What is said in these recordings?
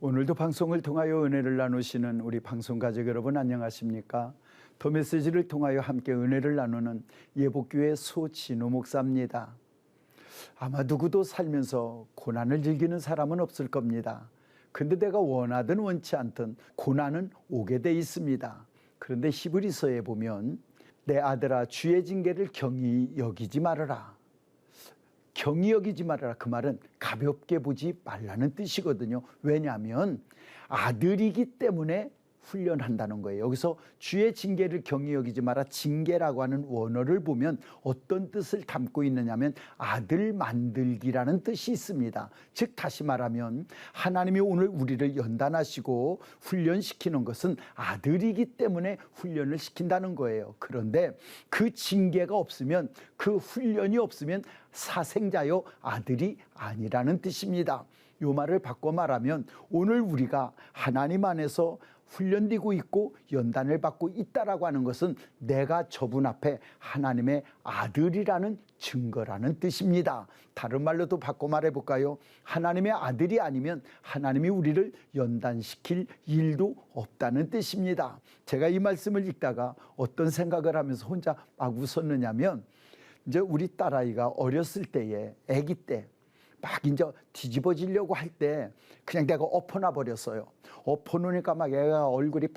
오늘도 방송을 통하여 은혜를 나누시는 우리 방송가족 여러분 안녕하십니까? 더 메시지를 통하여 함께 은혜를 나누는 예복교회 소진우 목사입니다. 아마 누구도 살면서 고난을 즐기는 사람은 없을 겁니다. 근데 내가 원하든 원치 않든 고난은 오게 돼 있습니다. 그런데 히브리서에 보면 내 아들아 주의 징계를 경히 여기지 말아라. 경히 여기지 말아라. 그 말은 가볍게 보지 말라는 뜻이거든요. 왜냐하면 아들이기 때문에 훈련한다는 거예요. 여기서 주의 징계를 경히 여기지 마라. 징계라고 하는 원어를 보면 어떤 뜻을 담고 있느냐면 아들 만들기라는 뜻이 있습니다. 즉 다시 말하면 하나님이 오늘 우리를 연단하시고 훈련시키는 것은 아들이기 때문에 훈련을 시킨다는 거예요. 그런데 그 징계가 없으면, 그 훈련이 없으면 사생자요 아들이 아니라는 뜻입니다. 이 말을 바꿔 말하면 오늘 우리가 하나님 안에서 훈련되고 있고 연단을 받고 있다라고 하는 것은 내가 저분 앞에 하나님의 아들이라는 증거라는 뜻입니다. 다른 말로도 바꿔 말해볼까요? 하나님의 아들이 아니면 하나님이 우리를 연단시킬 일도 없다는 뜻입니다. 제가 이 말씀을 읽다가 어떤 생각을 하면서 혼자 막 웃었느냐면, 이제 우리 딸아이가 어렸을 때에, 아기 때 막 이제 뒤집어지려고 할 때 그냥 내가 엎어놔 버렸어요. 엎어놓으니까 막 애가 얼굴이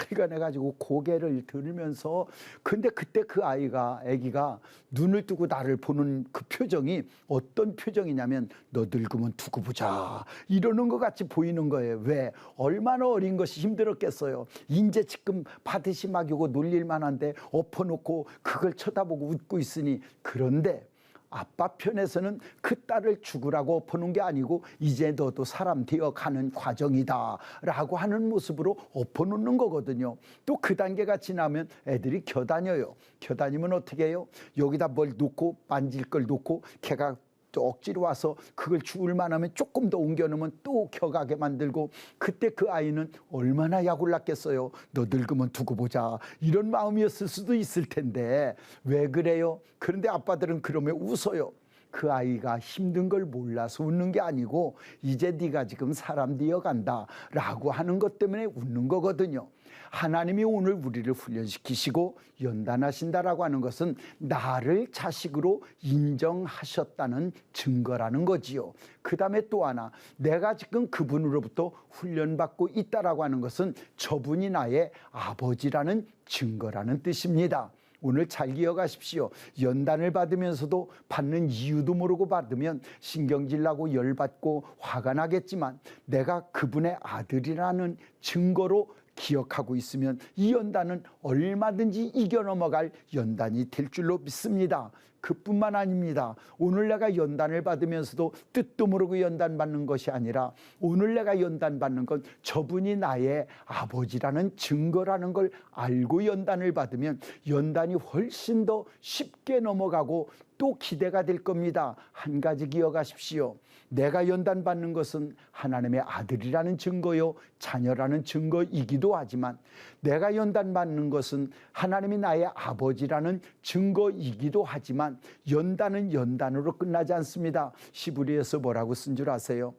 빨간해가지고 고개를 들면서, 근데 그때 그 아기가 눈을 뜨고 나를 보는 그 표정이 어떤 표정이냐면 너 늙으면 두고 보자 이러는 것 같이 보이는 거예요. 왜? 얼마나 어린 것이 힘들었겠어요. 인제 지금 받으시 막이고 놀릴 만한데 엎어놓고 그걸 쳐다보고 웃고 있으니. 그런데 아빠 편에서는 그 딸을 죽으라고 엎어놓은 게 아니고 이제 너도 사람 되어가는 과정이다 라고 하는 모습으로 엎어놓는 거거든요. 또 그 단계가 지나면 애들이 겨다녀요. 겨다니면 어떻게 해요? 여기다 뭘 놓고 만질 걸 놓고 걔가 또 억지로 와서 그걸 주울 만하면 조금 더 옮겨놓으면 또 격하게 만들고, 그때 그 아이는 얼마나 약올랐겠어요. 너 늙으면 두고 보자 이런 마음이었을 수도 있을 텐데 왜 그래요? 그런데 아빠들은 그러면 웃어요. 그 아이가 힘든 걸 몰라서 웃는 게 아니고 이제 네가 지금 사람 되어간다 라고 하는 것 때문에 웃는 거거든요. 하나님이 오늘 우리를 훈련시키시고 연단하신다라고 하는 것은 나를 자식으로 인정하셨다는 증거라는 거지요. 그 다음에 또 하나, 내가 지금 그분으로부터 훈련받고 있다라고 하는 것은 저분이 나의 아버지라는 증거라는 뜻입니다. 오늘 잘 기억하십시오. 연단을 받으면서도 받는 이유도 모르고 받으면 신경질 나고 열받고 화가 나겠지만 내가 그분의 아들이라는 증거로 기억하고 있으면 이 연단은 얼마든지 이겨 넘어갈 연단이 될 줄로 믿습니다. 그뿐만 아닙니다. 오늘 내가 연단을 받으면서도 뜻도 모르고 연단받는 것이 아니라 오늘 내가 연단받는 건 저분이 나의 아버지라는 증거라는 걸 알고 연단을 받으면 연단이 훨씬 더 쉽게 넘어가고 또 기대가 될 겁니다. 한 가지 기억하십시오. 내가 연단받는 것은 하나님의 아들이라는 증거요 자녀라는 증거이기도 하지만 내가 연단받는 것은 하나님이 나의 아버지라는 증거이기도 하지만 연단은 연단으로 끝나지 않습니다. 히브리에서 뭐라고 쓴 줄 아세요?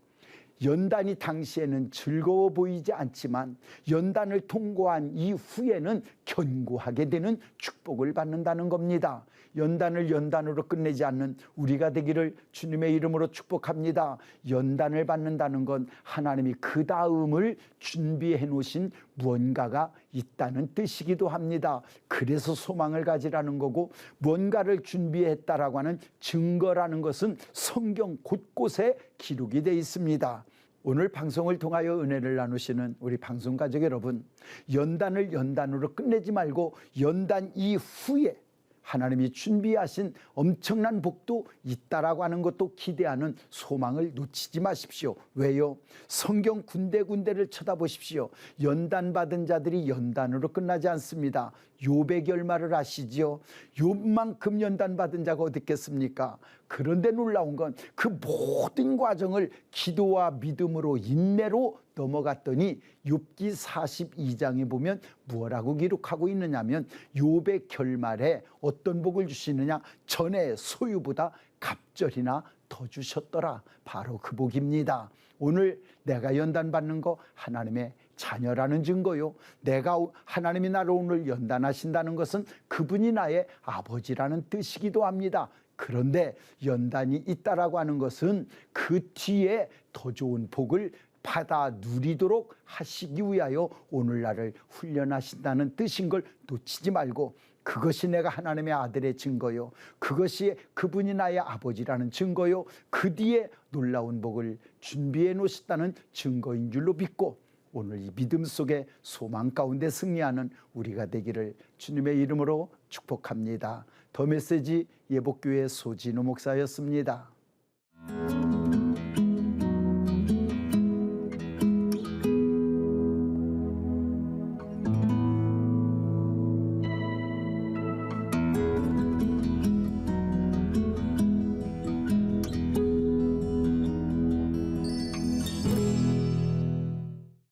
연단이 당시에는 즐거워 보이지 않지만 연단을 통과한 이후에는 견고하게 되는 축복을 받는다는 겁니다. 연단을 연단으로 끝내지 않는 우리가 되기를 주님의 이름으로 축복합니다. 연단을 받는다는 건 하나님이 그 다음을 준비해 놓으신 무언가가 있다는 뜻이기도 합니다. 그래서 소망을 가지라는 거고, 뭔가를 준비했다라고 하는 증거라는 것은 성경 곳곳에 기록이 되어 있습니다. 오늘 방송을 통하여 은혜를 나누시는 우리 방송가족 여러분, 연단을 연단으로 끝내지 말고 연단 이후에 하나님이 준비하신 엄청난 복도 있다라고 하는 것도 기대하는 소망을 놓치지 마십시오. 왜요? 성경 군데군데를 쳐다보십시오. 연단받은 자들이 연단으로 끝나지 않습니다. 욥의 결말을 아시지요? 욥만큼 연단받은 자가 어디 있겠습니까? 그런데 놀라운 건 그 모든 과정을 기도와 믿음으로 인내로 넘어갔더니 욥기 42장에 보면 뭐라고 기록하고 있느냐면 욥의 결말에 어떤 복을 주시느냐, 전에 소유보다 갑절이나 더 주셨더라. 바로 그 복입니다. 오늘 내가 연단받는 거 하나님의 자녀라는 증거요. 하나님이 나를 오늘 연단하신다는 것은 그분이 나의 아버지라는 뜻이기도 합니다. 그런데 연단이 있다라고 하는 것은 그 뒤에 더 좋은 복을 받아 누리도록 하시기 위하여 오늘 나를 훈련하신다는 뜻인 걸 놓치지 말고, 그것이 내가 하나님의 아들의 증거요, 그것이 그분이 나의 아버지라는 증거요, 그 뒤에 놀라운 복을 준비해 놓으셨다는 증거인 줄로 믿고 오늘 이 믿음 속에 소망 가운데 승리하는 우리가 되기를 주님의 이름으로 축복합니다. 더 메시지 예복교회 소진우 목사였습니다.